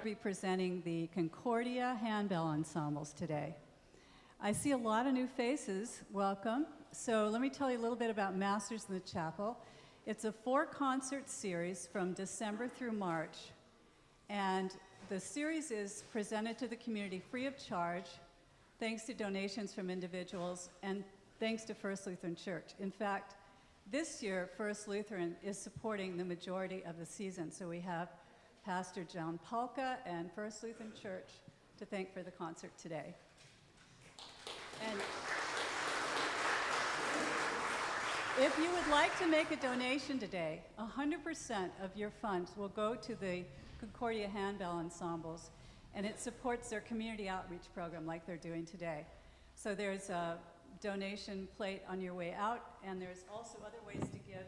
be presenting the Concordia Handbell ensembles today. I see a lot of new faces. Welcome. So let me tell you a little bit about Masters in the Chapel. It's a 4-concert series from December through March. And the series is presented to the community free of charge, thanks to donations from individuals and thanks to First Lutheran Church. In fact, this year, First Lutheran is supporting the majority of the season. So we have Pastor John Palka and First Lutheran Church to thank for the concert today. And if you would like to make a donation today, 100% of your funds will go to the Concordia Handbell ensembles, and it supports their community outreach program like they're doing today. So there's a donation plate on your way out, and there's also other ways to give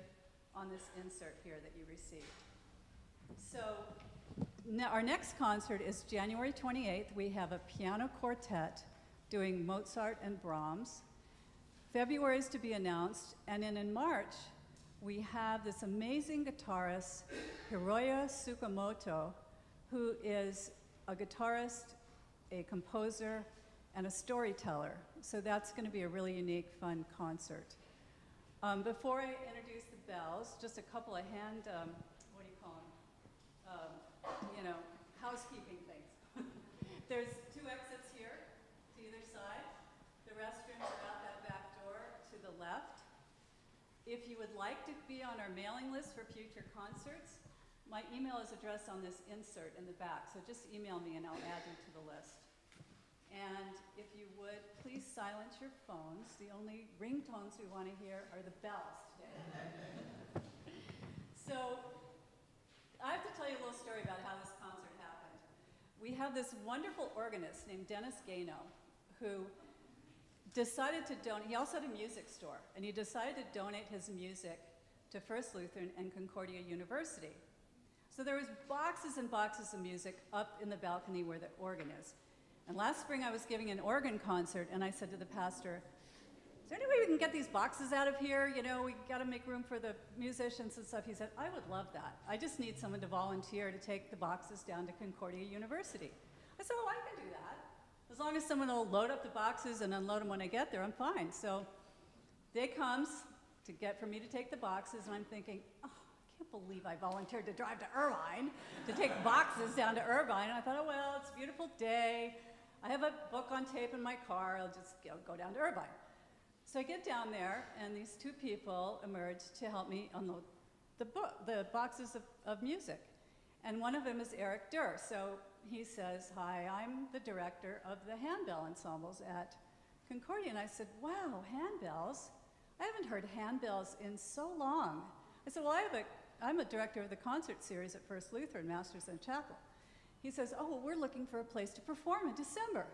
on this insert here that you received. So now our next concert is January 28th. We have a piano quartet doing Mozart and Brahms. February is to be announced, and then in March, we have this amazing guitarist, Hiroya Tsukamoto, who is a guitarist, a composer, and a storyteller. So that's going to be a really unique, fun concert. Before I introduce the bells, just a couple of what do you call them? Housekeeping things. There's 2 exits here to either side. The restrooms are out that back door to the left. If you would like to be on our mailing list for future concerts, my email is addressed on this insert in the back, so just email me and I'll add you to the list. And if you would, please silence your phones. The only ringtones we want to hear are the bells today. So I have to tell you a little story about how this concert happened. We have this wonderful organist named Dennis Gano who decided to donate. He also had a music store, and he decided to donate his music to First Lutheran and Concordia University. So there was boxes and boxes of music up in the balcony where the organ is. And last spring I was giving an organ concert, and I said to the pastor, is there any way we can get these boxes out of here? You know, we got to make room for the musicians and stuff. He said, I would love that. I just need someone to volunteer to take the boxes down to Concordia University. I said, oh, I can do that. As long as someone will load up the boxes and unload them when I get there, I'm fine. So day comes for me to take the boxes, and I'm thinking, oh, I can't believe I volunteered to drive to Irvine to take boxes down to Irvine. And I thought, oh, well, it's a beautiful day. I have a book on tape in my car. I'll just go down to Irvine. So I get down there, and these 2 people emerge to help me unload the boxes of music. And one of them is Eric Durr. So he says, hi, I'm the director of the handbell ensembles at Concordia. And I said, wow, handbells? I haven't heard handbells in so long. I said, well, I'm a director of the concert series at First Lutheran, Masters in the Chapel. He says, oh, well, we're looking for a place to perform in December.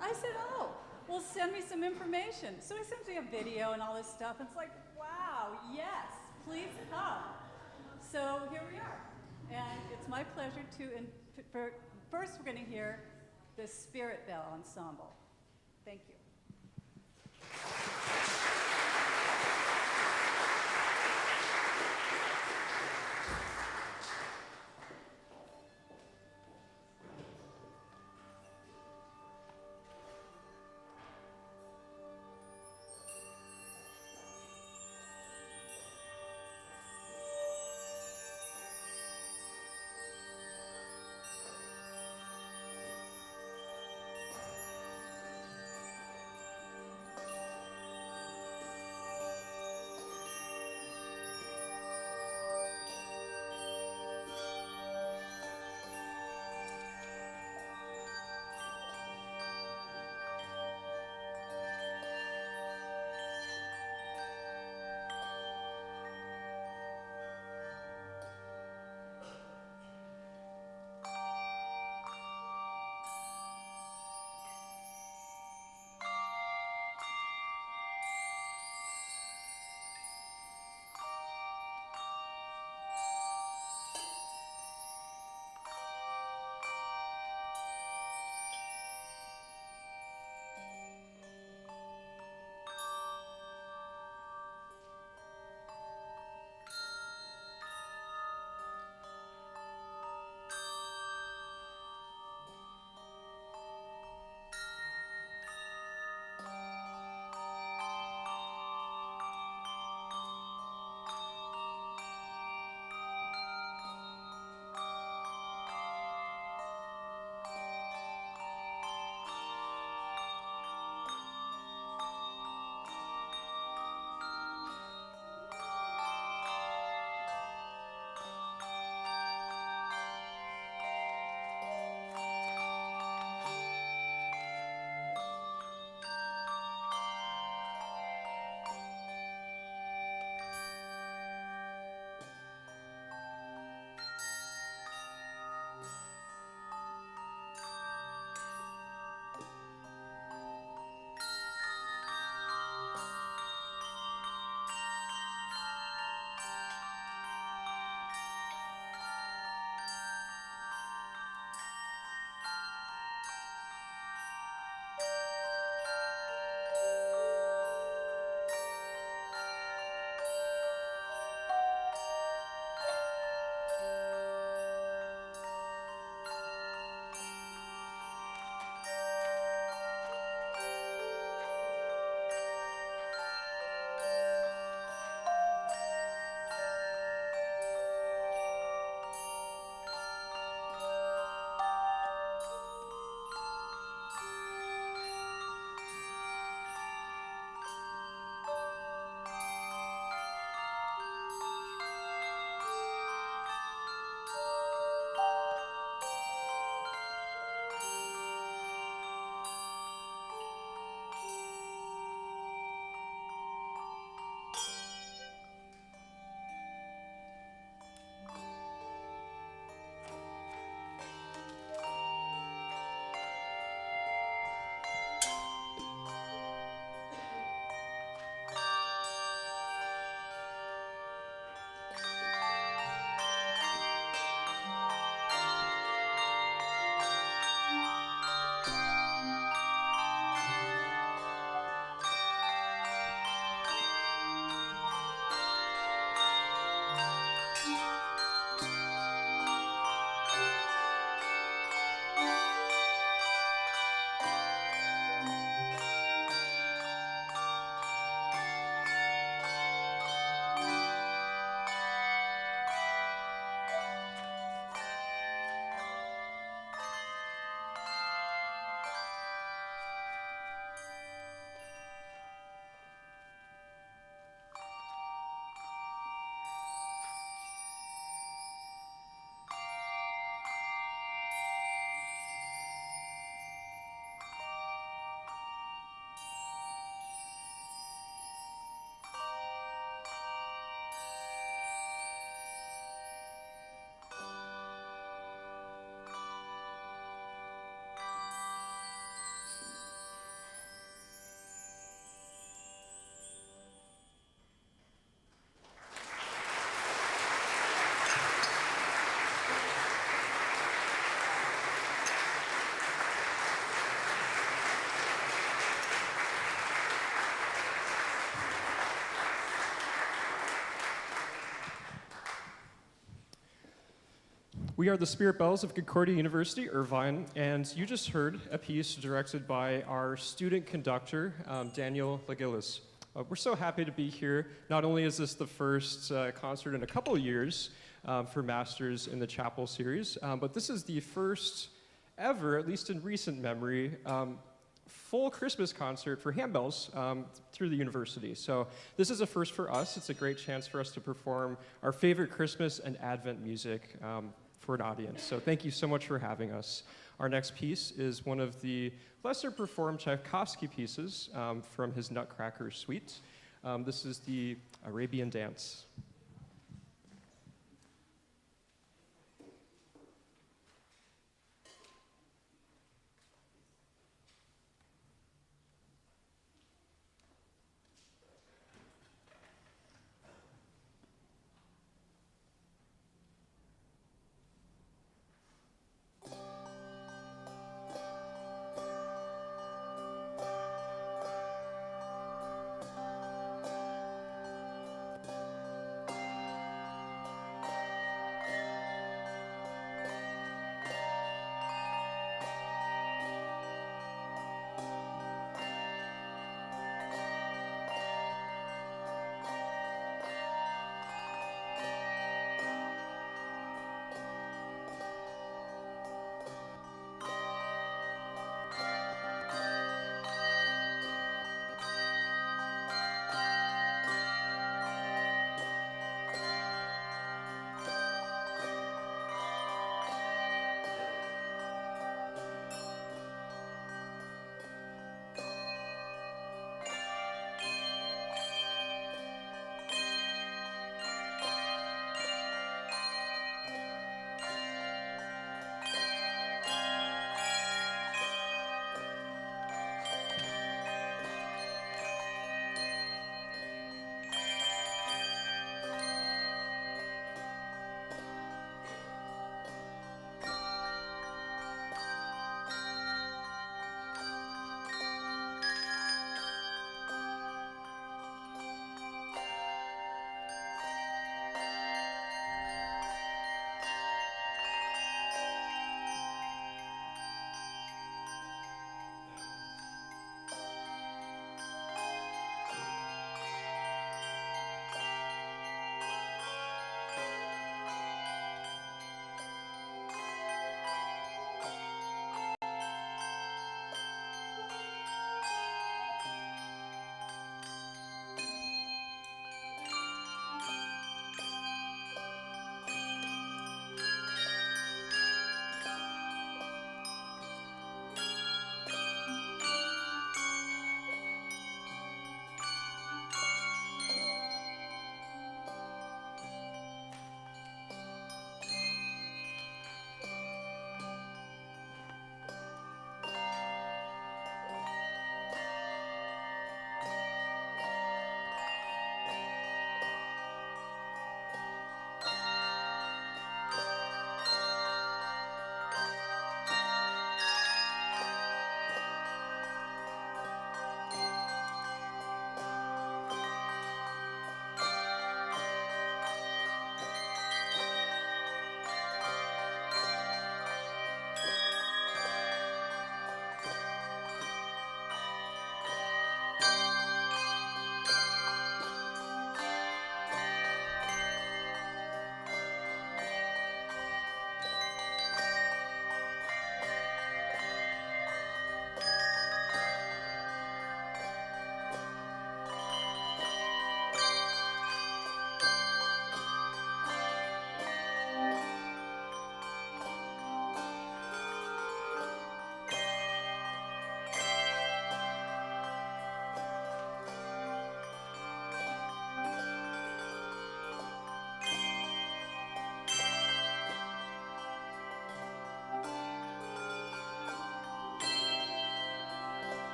I said, oh, well, send me some information. So he sends me a video and all this stuff. And it's like, wow, yes, please come. So here we are. And it's my pleasure first we're going to hear the Spirit Bell Ensemble. Thank you. We are the Spirit Bells of Concordia University, Irvine, and you just heard a piece directed by our student conductor, Daniel Legillis. We're so happy to be here. Not only is this the first concert in a couple of years for Masters in the Chapel series, but this is the first ever, at least in recent memory, full Christmas concert for handbells through the university. So this is a first for us. It's a great chance for us to perform our favorite Christmas and Advent music for an audience. So thank you so much for having us. Our next piece is one of the lesser performed Tchaikovsky pieces from his Nutcracker suite. This is the Arabian Dance.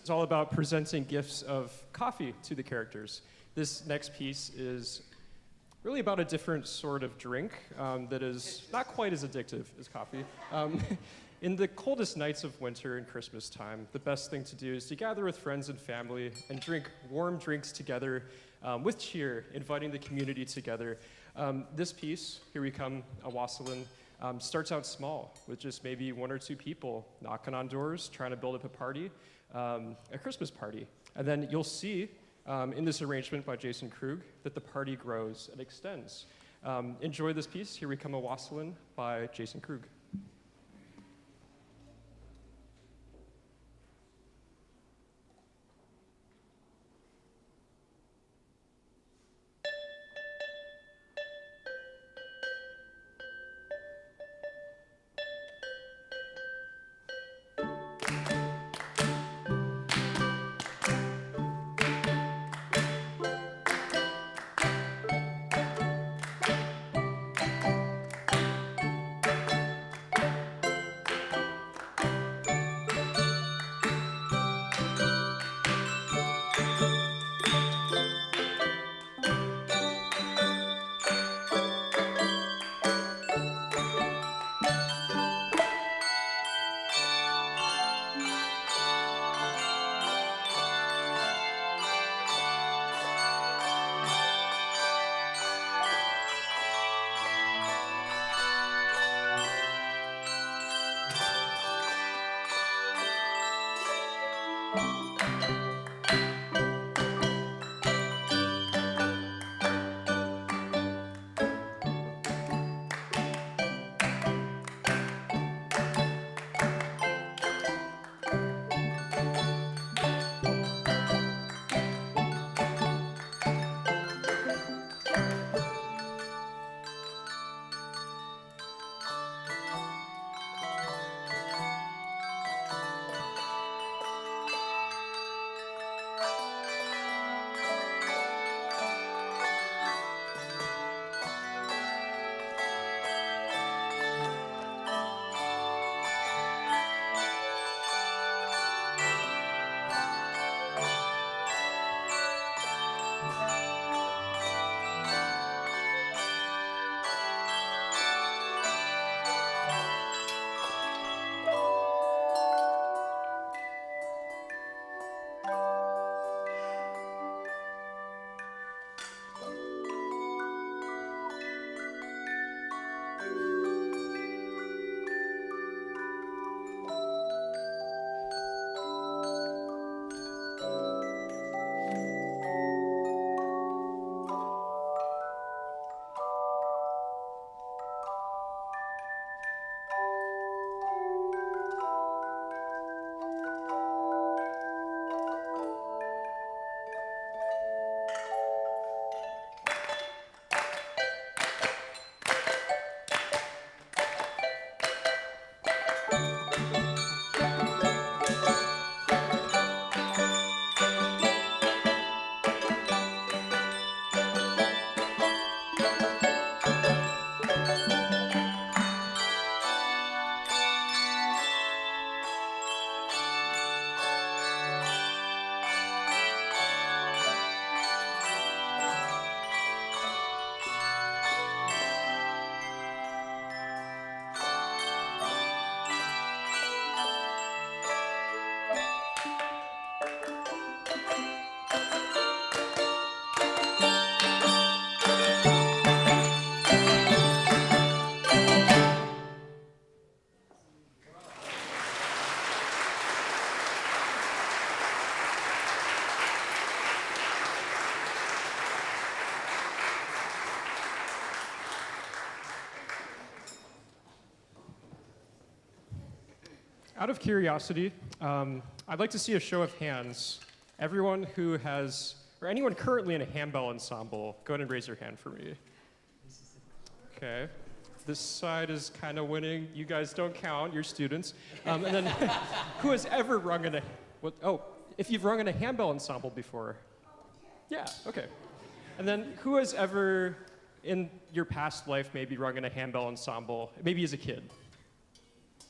is all about presenting gifts of coffee to the characters. This next piece is really about a different sort of drink that is not quite as addictive as coffee. In the coldest nights of winter and Christmas time, the best thing to do is to gather with friends and family and drink warm drinks together with cheer, inviting the community together. This piece, Here We Come a Wassailin', starts out small with just maybe 1 or 2 people knocking on doors, trying to build up a party, a Christmas party. And then you'll see in this arrangement by Jason Krug that the party grows and extends. Enjoy this piece, Here We Come a Wassailin' by Jason Krug. Out of curiosity, I'd like to see a show of hands. Everyone who has, or anyone currently in a handbell ensemble, go ahead and raise your hand for me. Okay. This side is kind of winning. You guys don't count, you're students. And then, who has ever rung in a, if you've rung in a handbell ensemble before? Yeah, okay. And then, who has ever, in your past life, maybe rung in a handbell ensemble, maybe as a kid?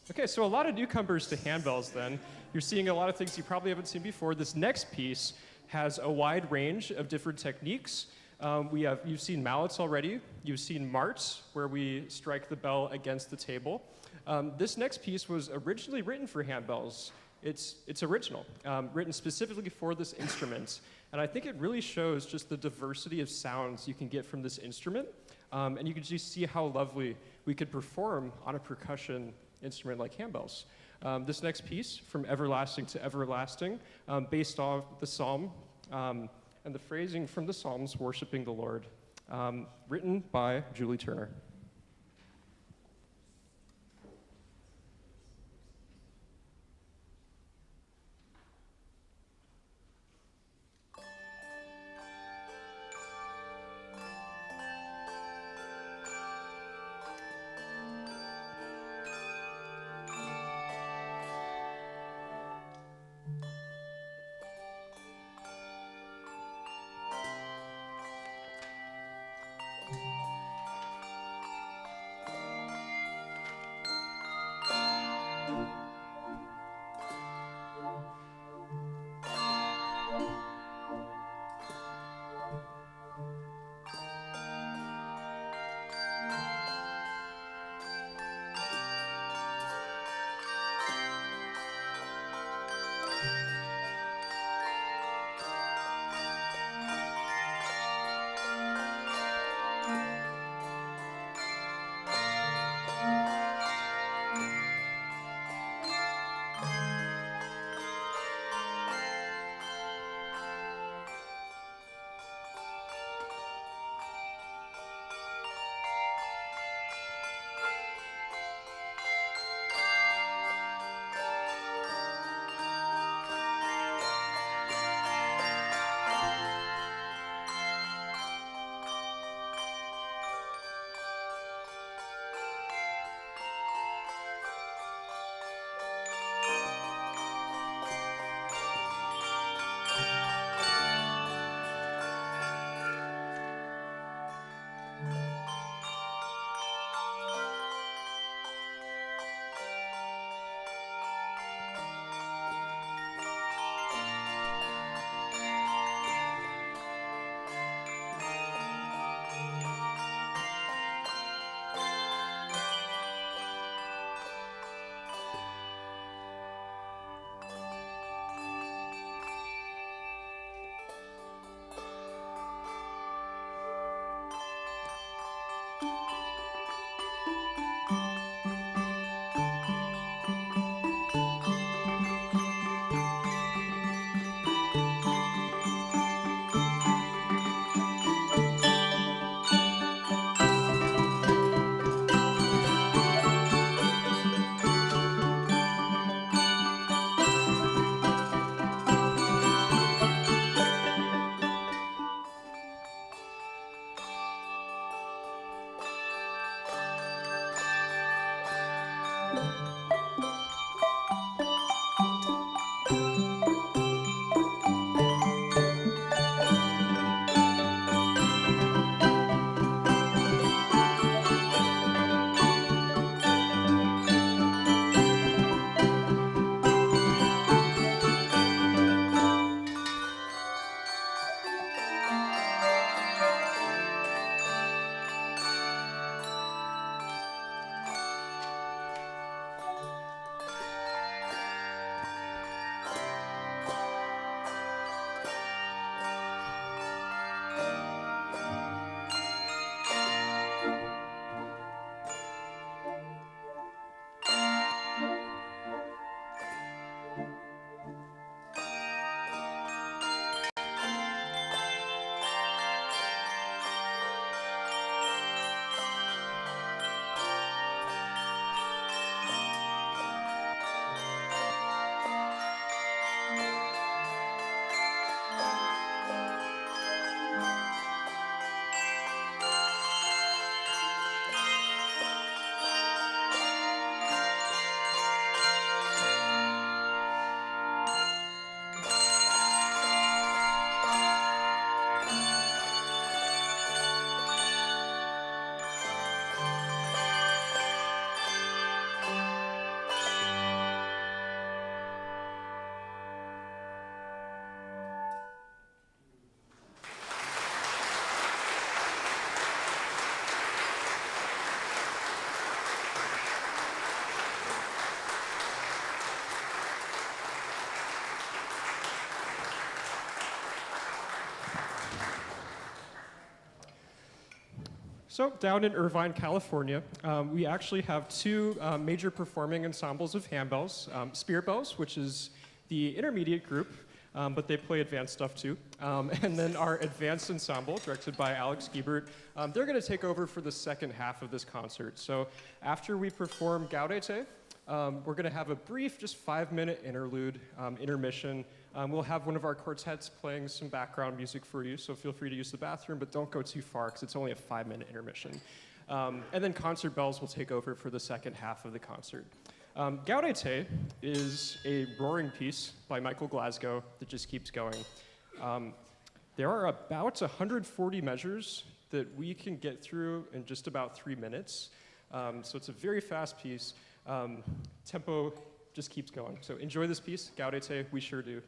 Okay, so a lot of newcomers to handbells then. You're seeing a lot of things you probably haven't seen before. This next piece has a wide range of different techniques. You've seen mallets already. You've seen marts, where we strike the bell against the table. This next piece was originally written for handbells. It's original, written specifically for this instrument. And I think it really shows just the diversity of sounds you can get from this instrument. And you can just see how lovely we could perform on a percussion instrument like handbells. This next piece, From Everlasting to Everlasting, based off the psalm and the phrasing from the Psalms, Worshiping the Lord, written by Julie Turner. So down in Irvine, California, we actually have two major performing ensembles of handbells. Spirit Bells, which is the intermediate group, but they play advanced stuff too. And then our advanced ensemble, directed by Alex Giebert, they're going to take over for the second half of this concert. So after we perform Gaudete, we're going to have a brief, just 5-minute interlude, intermission. We'll have one of our quartets playing some background music for you, so feel free to use the bathroom, but don't go too far, because it's only a 5-minute intermission. And then concert bells will take over for the second half of the concert. Gaudete is a roaring piece by Michael Glasgow that just keeps going. There are about 140 measures that we can get through in just about 3 minutes. So it's a very fast piece. Tempo just keeps going. So enjoy this piece, Gaudete, we sure do.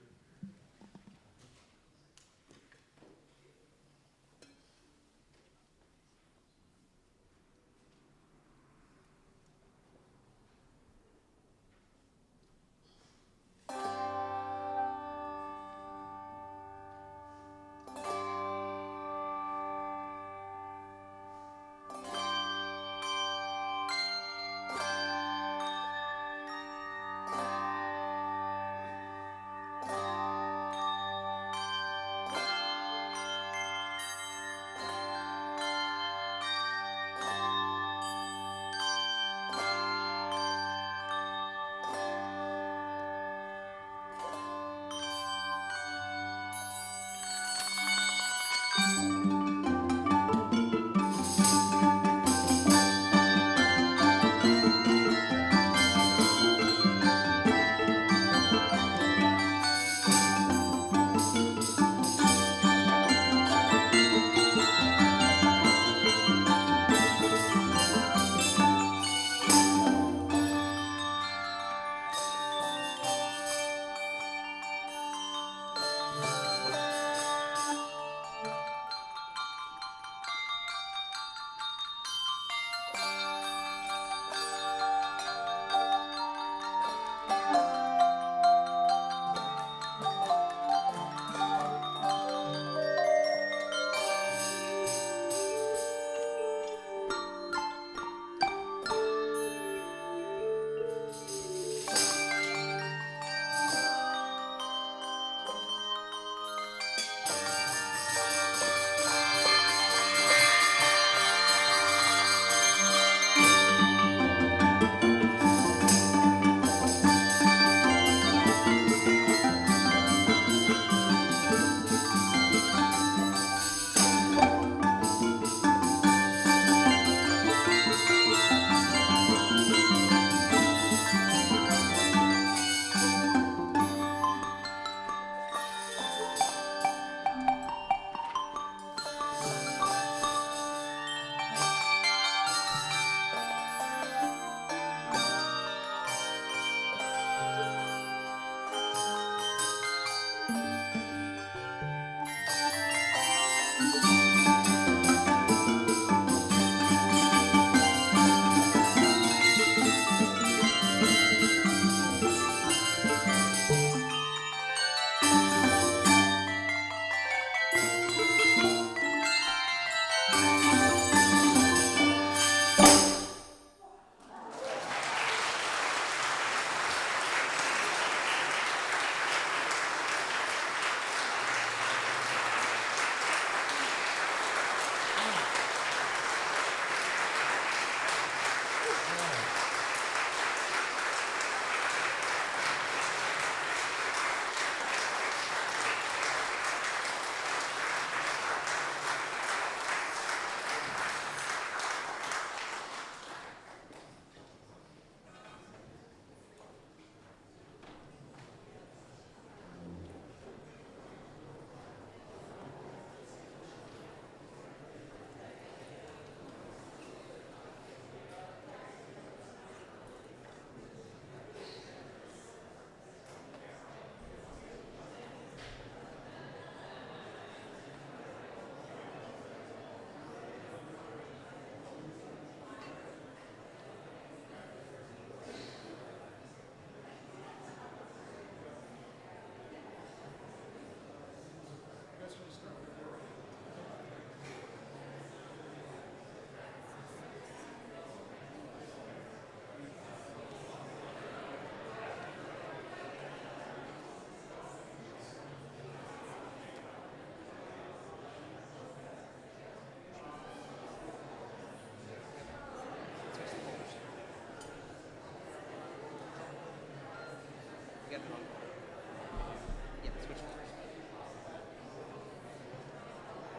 got the wrong one. Yeah, switch forwards.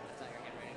That's not your handwriting.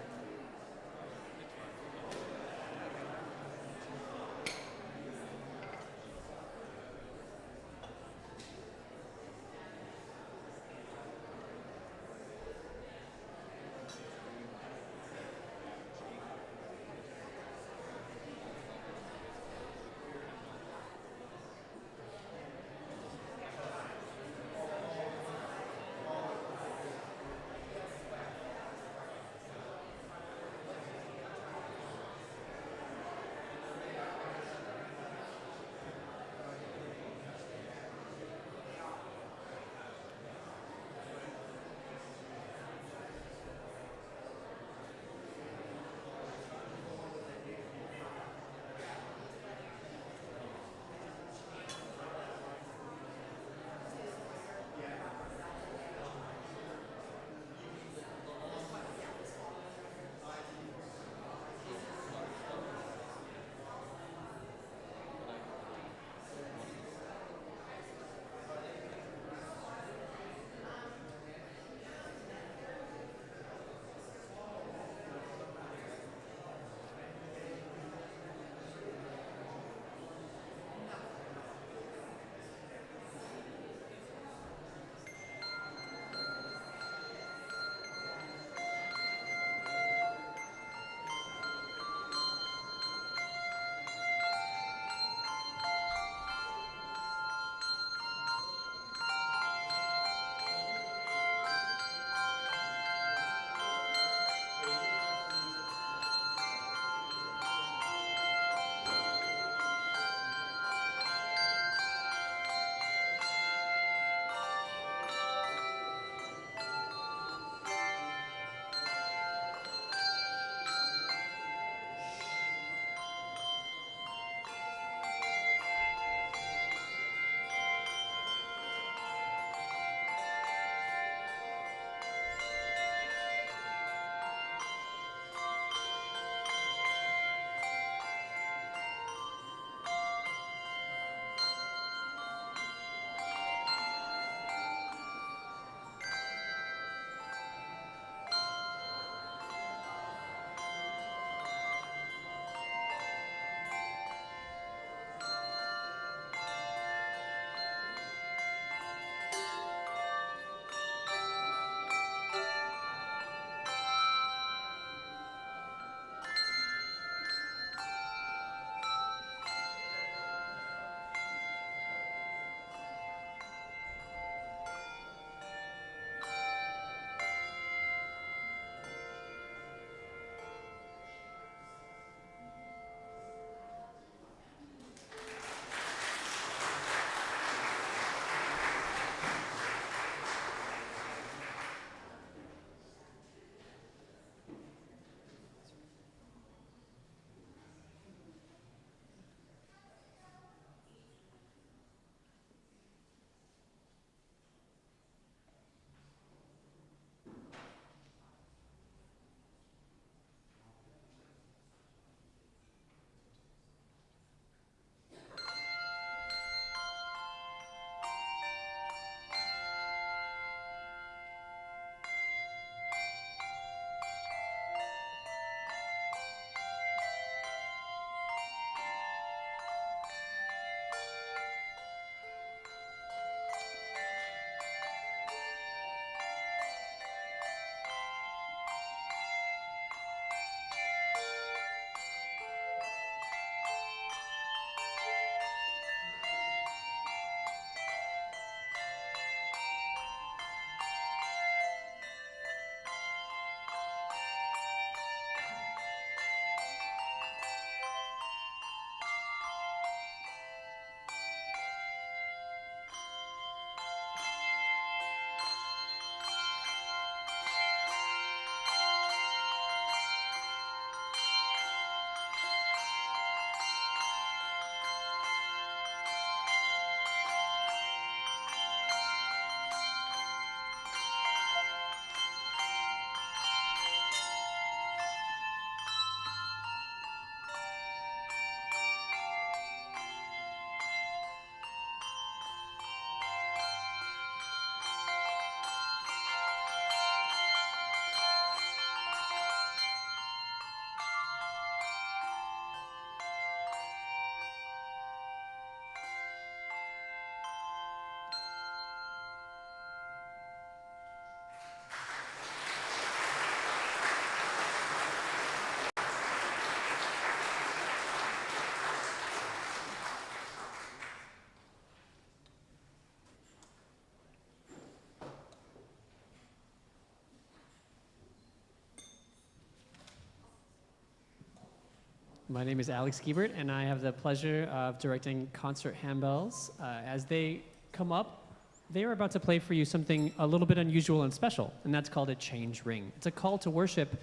My name is Alex Giebert, and I have the pleasure of directing concert handbells. As they come up, they are about to play for you something a little bit unusual and special, and that's called a change ring. It's a call to worship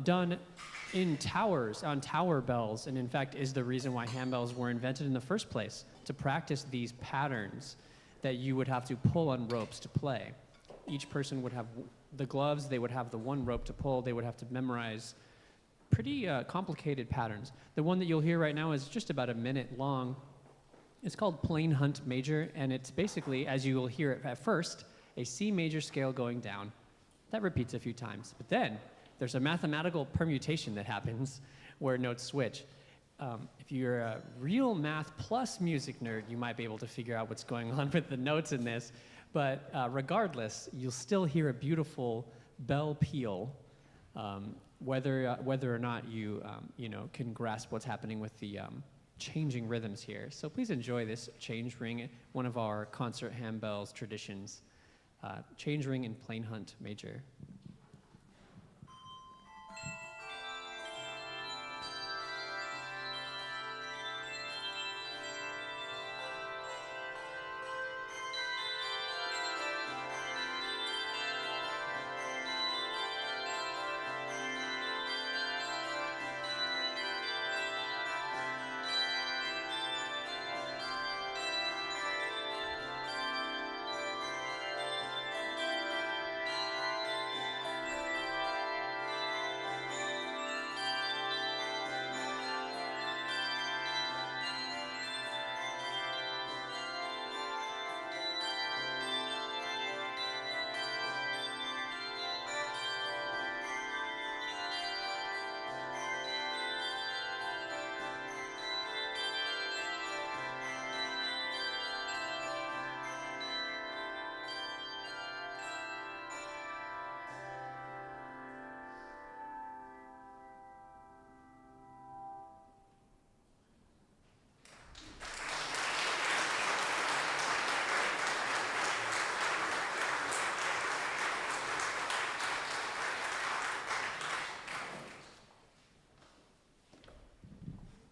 done in towers, on tower bells, and in fact is the reason why handbells were invented in the first place, to practice these patterns that you would have to pull on ropes to play. Each person would have the gloves, they would have the one rope to pull, they would have to memorize pretty complicated patterns. The one that you'll hear right now is just about a minute long. It's called Plain Hunt Major, and it's basically, as you will hear it at first, a C major scale going down. That repeats a few times. But then there's a mathematical permutation that happens where notes switch. If you're a real math plus music nerd, you might be able to figure out what's going on with the notes in this. But regardless, you'll still hear a beautiful bell peal, whether or not you can grasp what's happening with the changing rhythms here. So please enjoy this change ring, one of our concert handbells traditions. Change ring in Plain Hunt Major.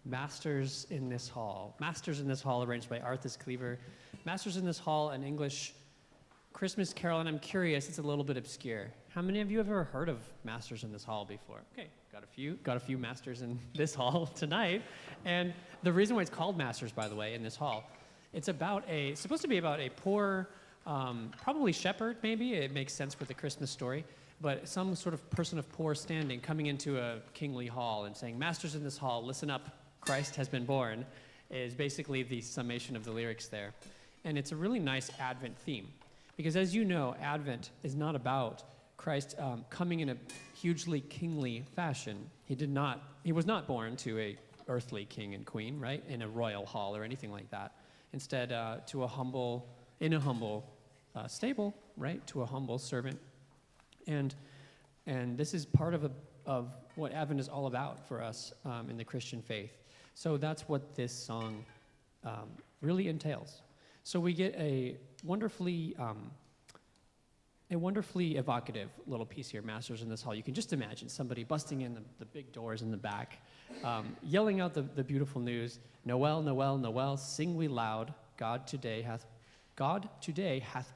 Masters in This Hall. Masters in This Hall, arranged by Arthur Cleaver. Masters in This Hall, an English Christmas carol, and I'm curious, it's a little bit obscure. How many of you have ever heard of Masters in This Hall before? Okay, got a few masters in this hall tonight. And the reason why it's called Masters, by the way, in this hall, it's supposed to be about a poor, probably shepherd, maybe. It makes sense for the Christmas story. But some sort of person of poor standing coming into a kingly hall and saying, "Masters in this hall, listen up, Christ has been born," is basically the summation of the lyrics there. And it's a really nice Advent theme. Because as you know, Advent is not about Christ coming in a hugely kingly fashion. He was not born to a earthly king and queen, right? In a royal hall or anything like that. Instead, in a humble stable, right? To a humble servant. And this is part of what Advent is all about for us in the Christian faith. So that's what this song really entails. So we get a wonderfully evocative little piece here, Masters in This Hall. You can just imagine somebody busting in the big doors in the back, yelling out the beautiful news, "Noel, Noel, Noel, sing we loud, God today hath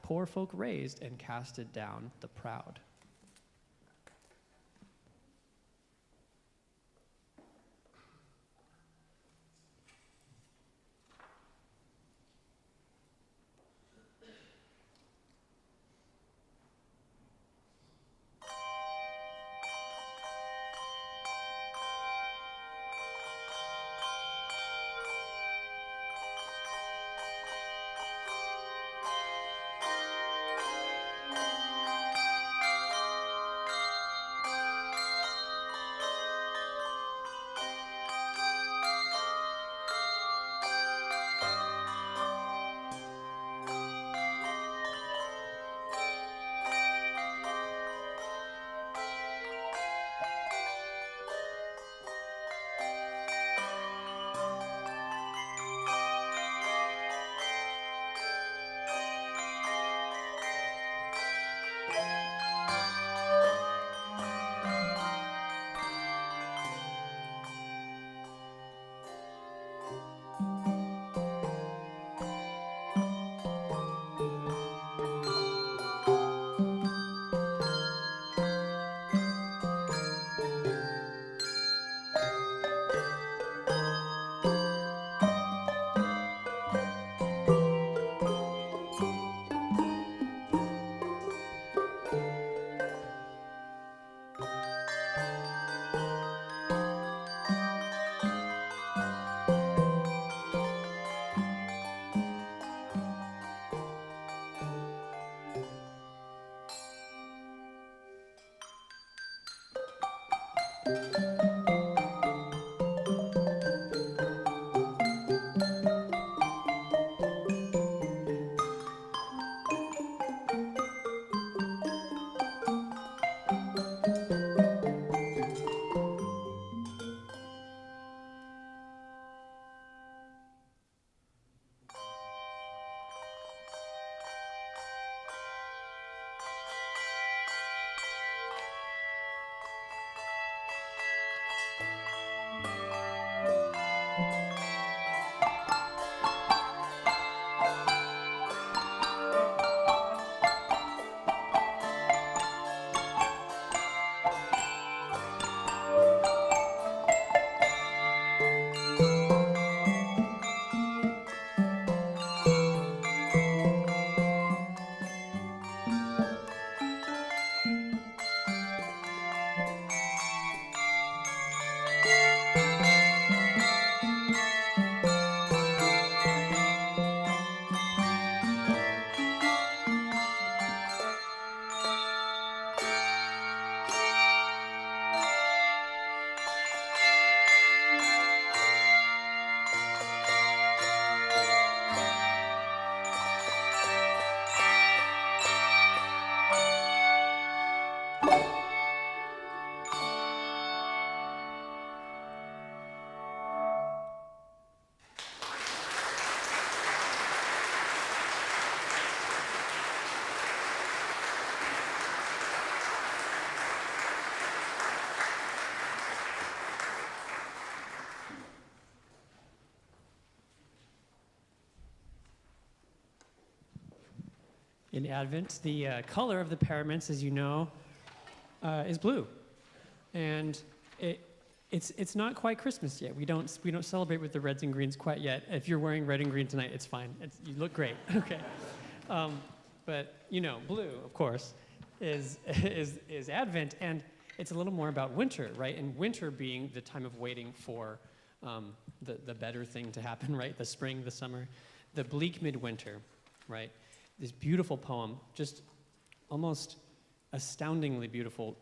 poor folk raised and casted down the proud." In Advent, the color of the paraments, as you know, is blue, and it's not quite Christmas yet. We don't celebrate with the reds and greens quite yet. If you're wearing red and green tonight, it's fine. You look great. Okay, but you know, blue, of course, is Advent, and it's a little more about winter, right? And winter being the time of waiting for the better thing to happen, right? The spring, the summer, the bleak midwinter, right? This beautiful poem, just almost astoundingly beautiful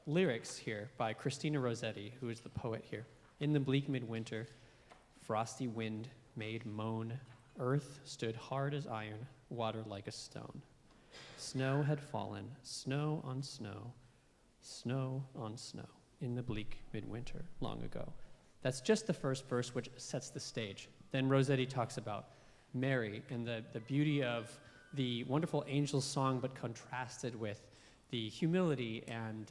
lyrics here by Christina Rossetti, who is the poet here. In the bleak midwinter, frosty wind made moan, earth stood hard as iron, water like a stone. Snow had fallen, snow on snow, snow on snow, in the bleak midwinter long ago. That's just the first verse, which sets the stage. Then Rossetti talks about Mary and the beauty of the wonderful angel's song, but contrasted with the humility and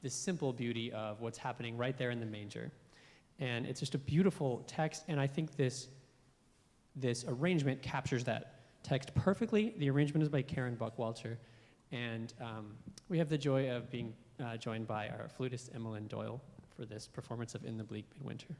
the simple beauty of what's happening right there in the manger. And it's just a beautiful text, and I think this arrangement captures that text perfectly. The arrangement is by Karen Buckwalter, and we have the joy of being joined by our flutist, Emmeline Doyle, for this performance of In the Bleak Midwinter.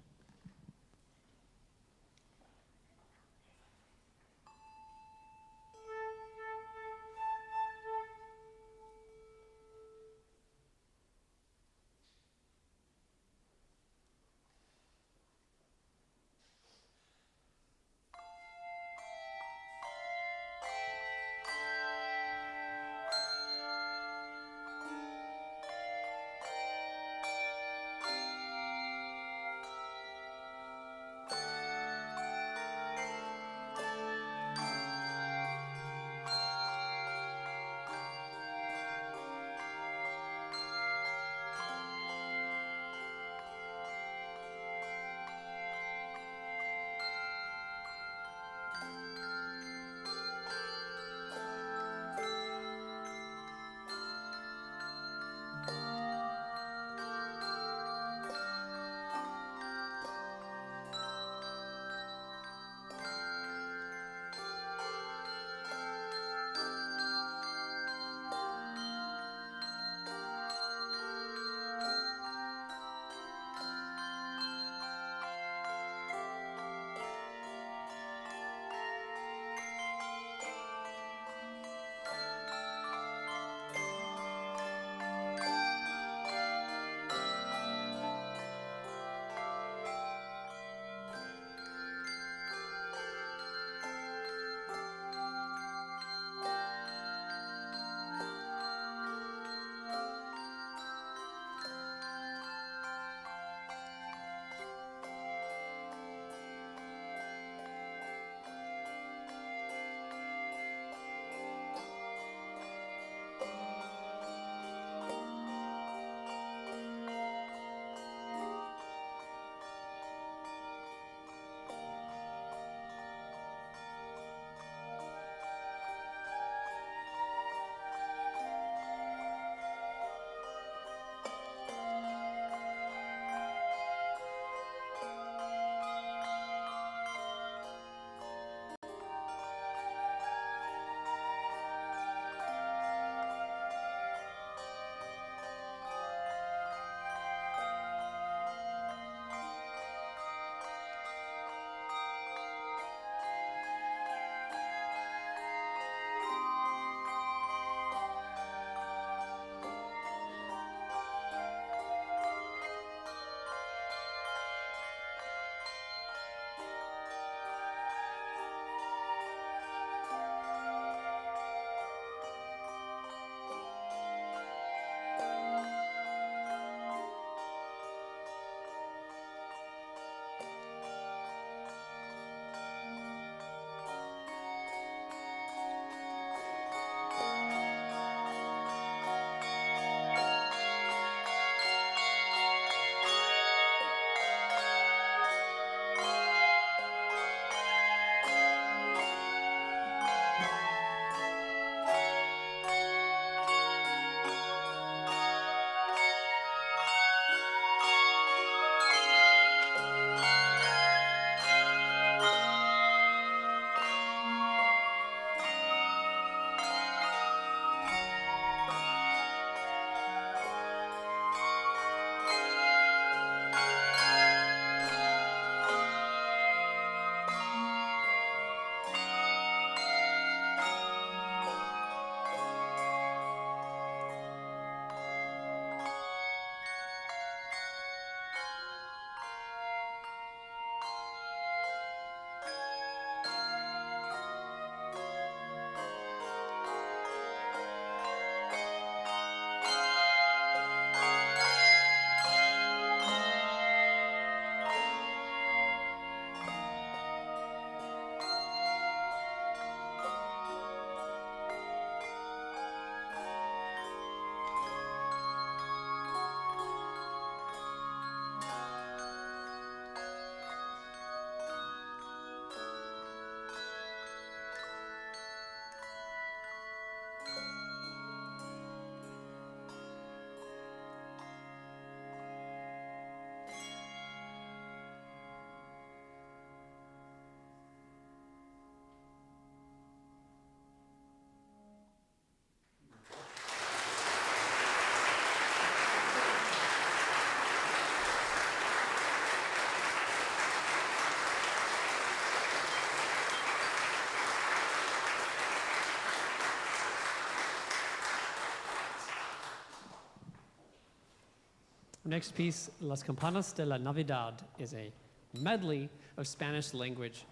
Next piece, Las Campanas de la Navidad, is a medley of Spanish language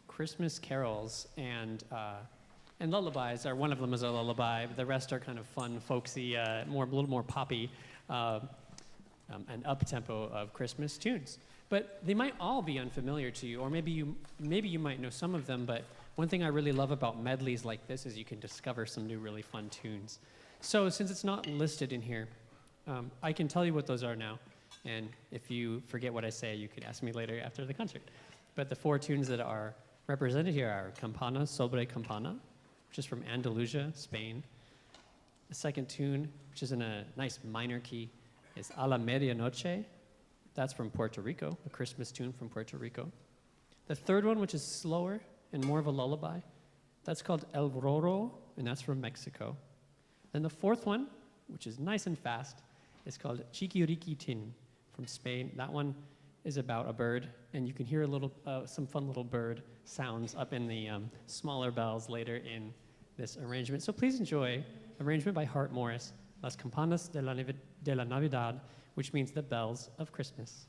Christmas carols and lullabies. One of them is a lullaby, but the rest are kind of fun, folksy, a little more poppy, and up-tempo of Christmas tunes. But they might all be unfamiliar to you, or maybe you might know some of them, but one thing I really love about medleys like this is you can discover some new really fun tunes. So since it's not listed in here, I can tell you what those are now, and if you forget what I say, you could ask me later after the concert. But the 4 tunes that are represented here are Campana sobre Campana, which is from Andalusia, Spain. The second tune, which is in a nice minor key, is A la Medianoche. That's from Puerto Rico, a Christmas tune from Puerto Rico. The third one, which is slower and more of a lullaby, that's called El Roro, and that's from Mexico. Then the fourth one, which is nice and fast, is called Chiquiriquitín from Spain. That one is about a bird, and you can hear some fun little bird sounds up in the smaller bells later in this arrangement. So please enjoy arrangement by Hart Morris, Las Campanas de la Navidad, which means the bells of Christmas.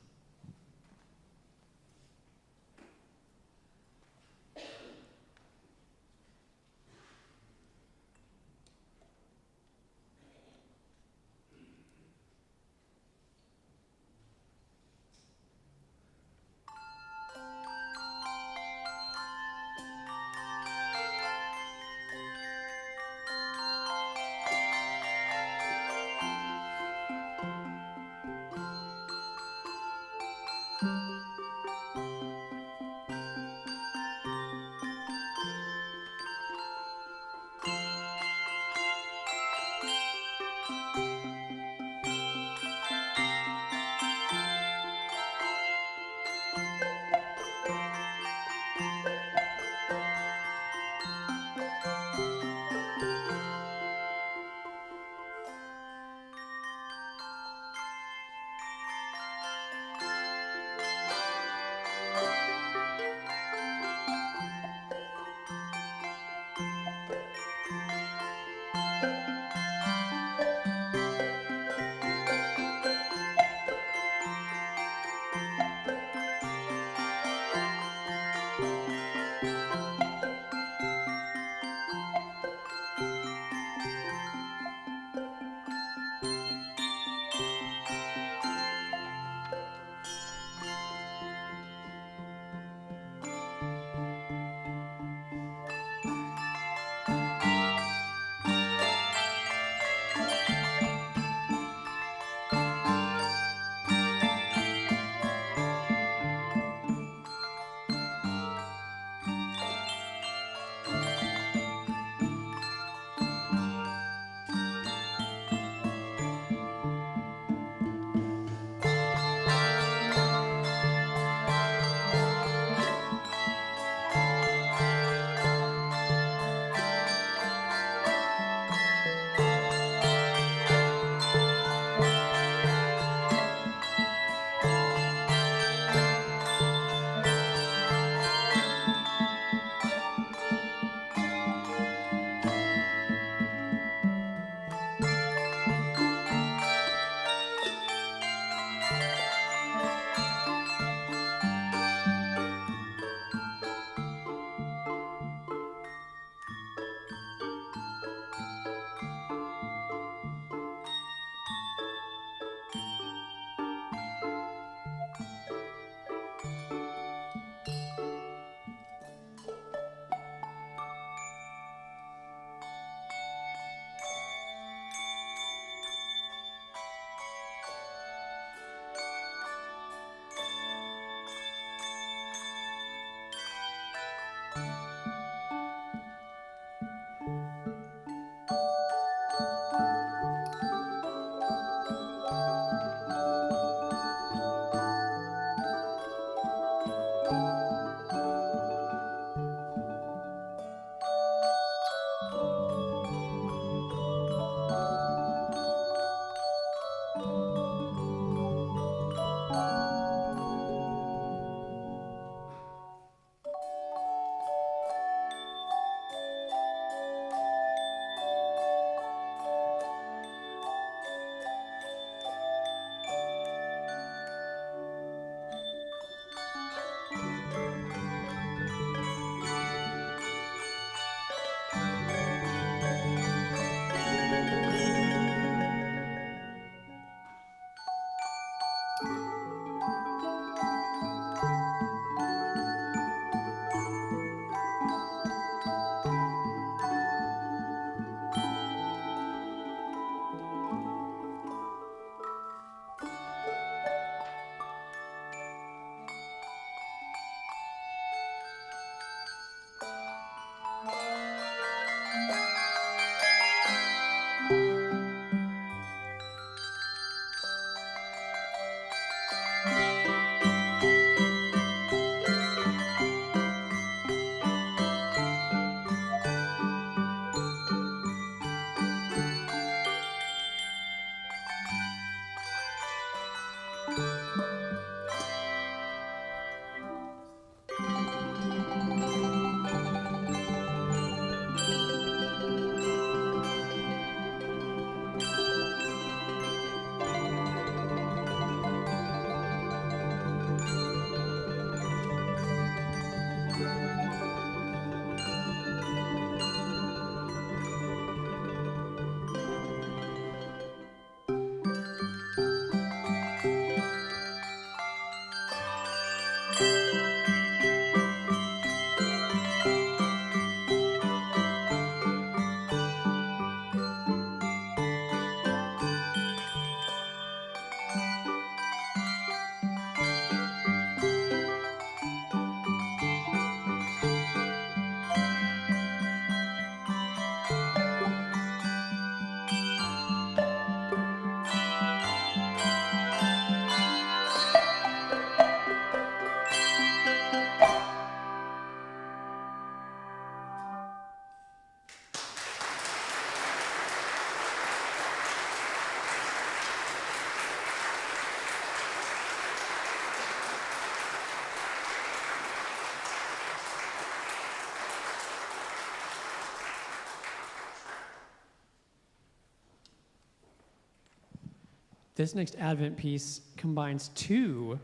This next Advent piece combines two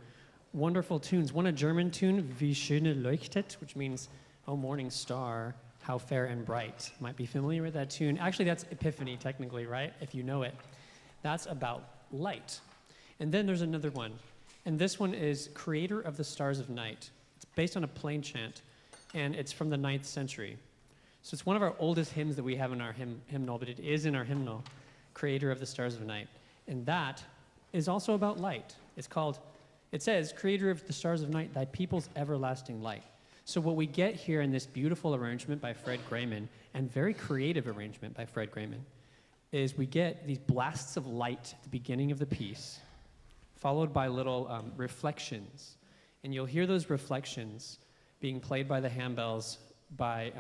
wonderful tunes. One, a German tune, Wie schöne leuchtet, which means, oh, morning star, how fair and bright. Might be familiar with that tune. Actually, that's Epiphany, technically, right? If you know it. That's about light. And then there's another one. And this one is Creator of the Stars of Night. It's based on a plain chant, and it's from the 9th century. So it's one of our oldest hymns that we have in our hymnal, but it is in our hymnal, Creator of the Stars of Night. And that is also about light. It says, Creator of the stars of night, thy people's everlasting light. So what we get here in this beautiful arrangement by Fred Grayman, and very creative arrangement by Fred Grayman, is we get these blasts of light at the beginning of the piece, followed by little reflections. And you'll hear those reflections being played by the handbells by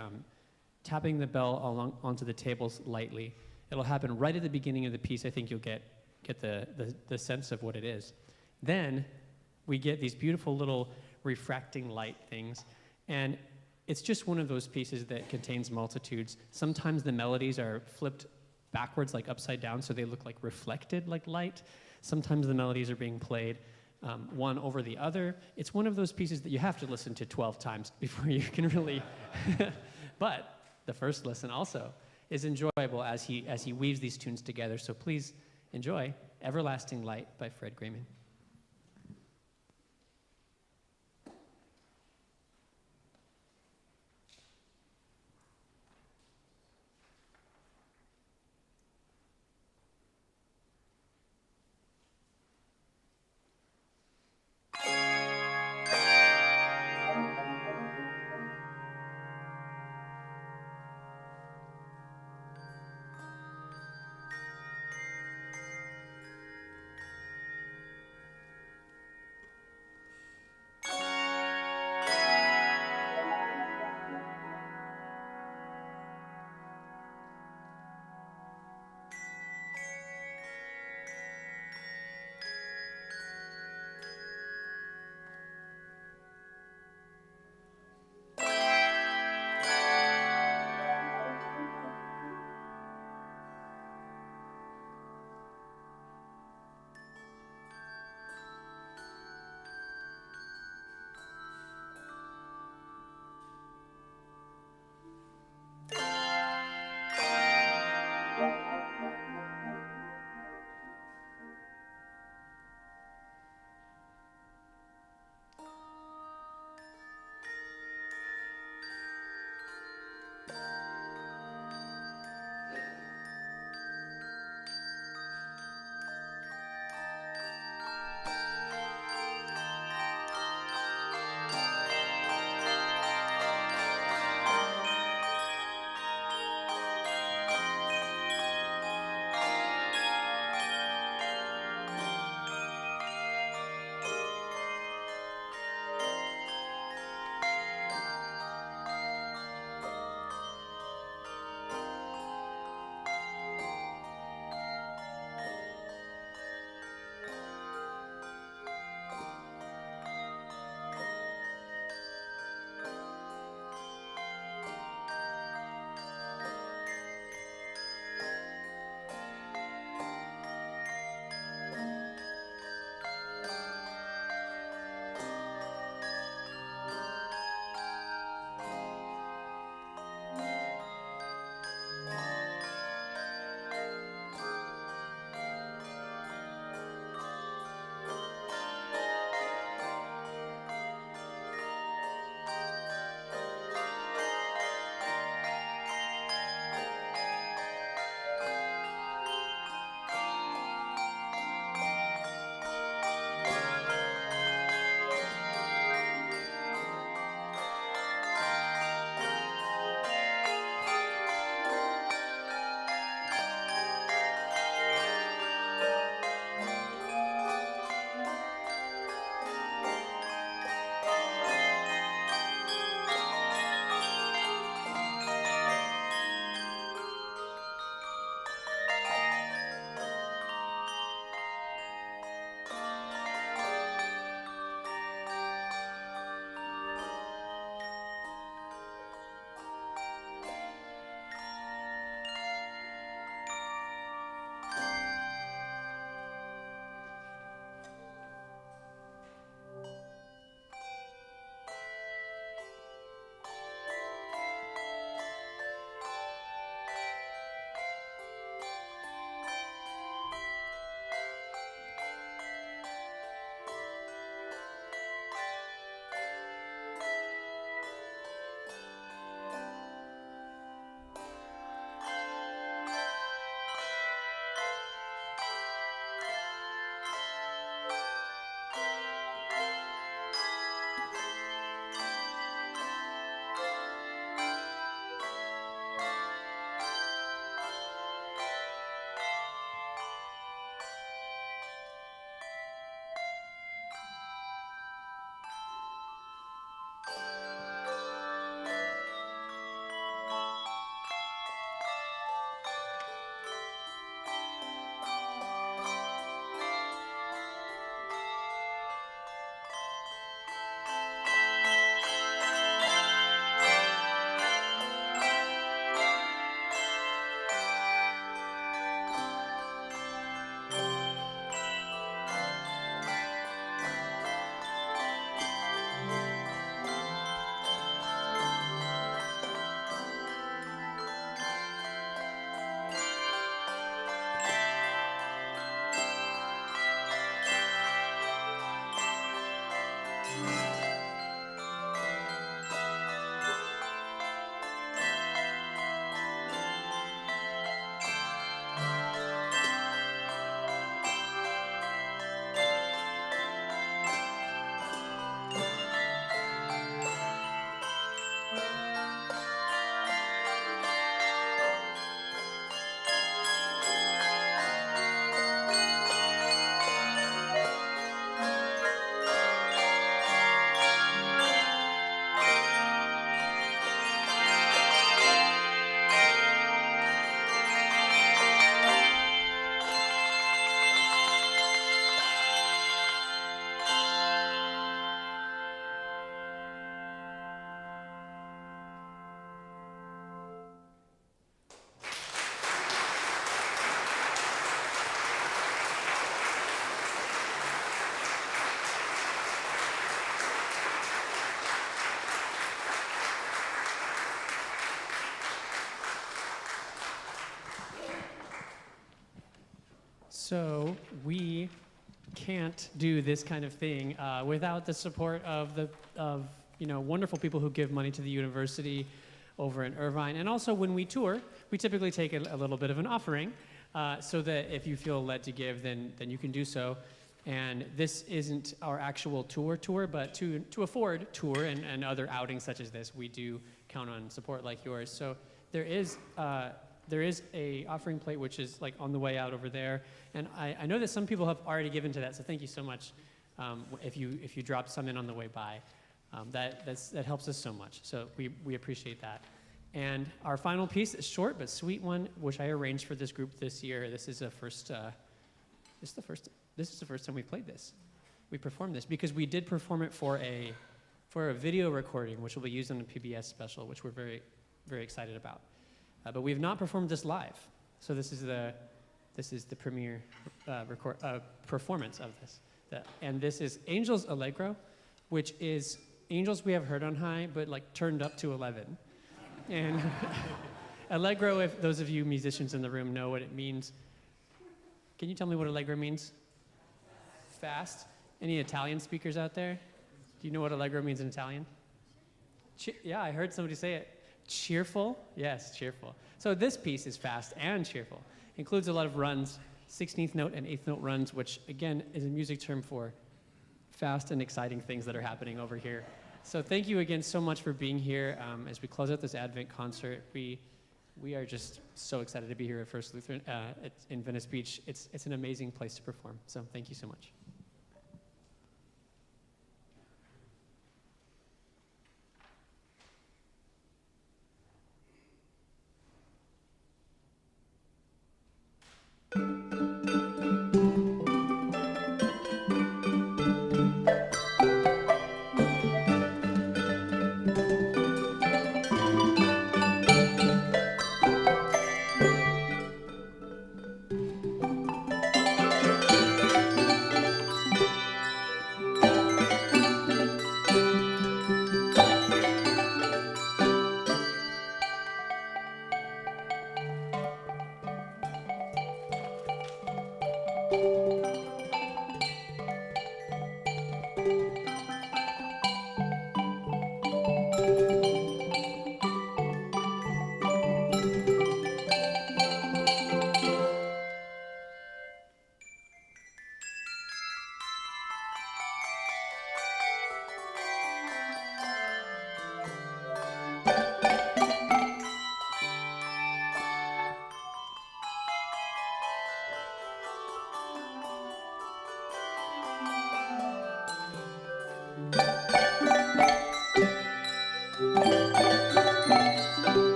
tapping the bell onto the tables lightly. It'll happen right at the beginning of the piece. I think you'll get the sense of what it is. Then we get these beautiful little refracting light things. And it's just one of those pieces that contains multitudes. Sometimes the melodies are flipped backwards, like upside down, so they look like reflected like light. Sometimes the melodies are being played one over the other. It's one of those pieces that you have to listen to 12 times before you can really... But the first listen also is enjoyable as he weaves these tunes together. So please enjoy Everlasting Light by Fred Grayman. So we can't do this kind of thing without the support of wonderful people who give money to the university over in Irvine. And also when we tour, we typically take a little bit of an offering so that if you feel led to give, then you can do so. And this isn't our actual tour, but to afford tour and other outings such as this, we do count on support like yours. So there is a offering plate which is like on the way out over there, and I know that some people have already given to that, so thank you so much if you drop some in on the way by. That helps us so much, so we appreciate that. And our final piece is short but sweet one, which I arranged for this group this year. This is the first time we played this. We performed this because we did perform it for a video recording, which will be used in the PBS special, which we're very, very excited about. But we have not performed this live, so this is the premiere performance of this. And this is Angels Allegro, which is Angels We Have Heard on High, but like turned up to 11. And Allegro, if those of you musicians in the room know what it means, can you tell me what Allegro means? Fast. Any Italian speakers out there? Do you know what Allegro means in Italian? Yeah, I heard somebody say it. Cheerful? Yes, cheerful. So this piece is fast and cheerful. Includes a lot of runs, 16th note and 8th note runs, which again is a music term for fast and exciting things that are happening over here. So thank you again so much for being here. As we close out this Advent concert, we are just so excited to be here at First Lutheran in Venice Beach. It's an amazing place to perform. So thank you so much.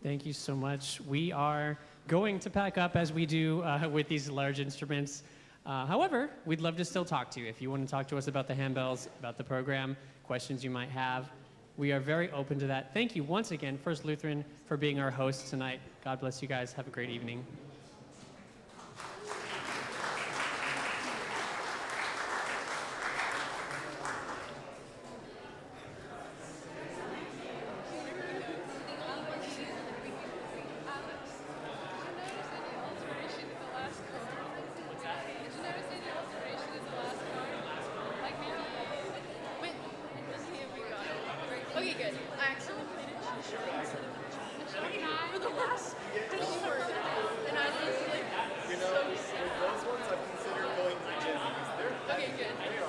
Thank you so much. We are going to pack up as we do with these large instruments. However, we'd love to still talk to you. If you want to talk to us about the handbells, about the program, questions you might have, we are very open to that. Thank you once again, First Lutheran, for being our host tonight. God bless you guys. Have a great evening. Okay, good. I actually played it short instead of for the last short. And I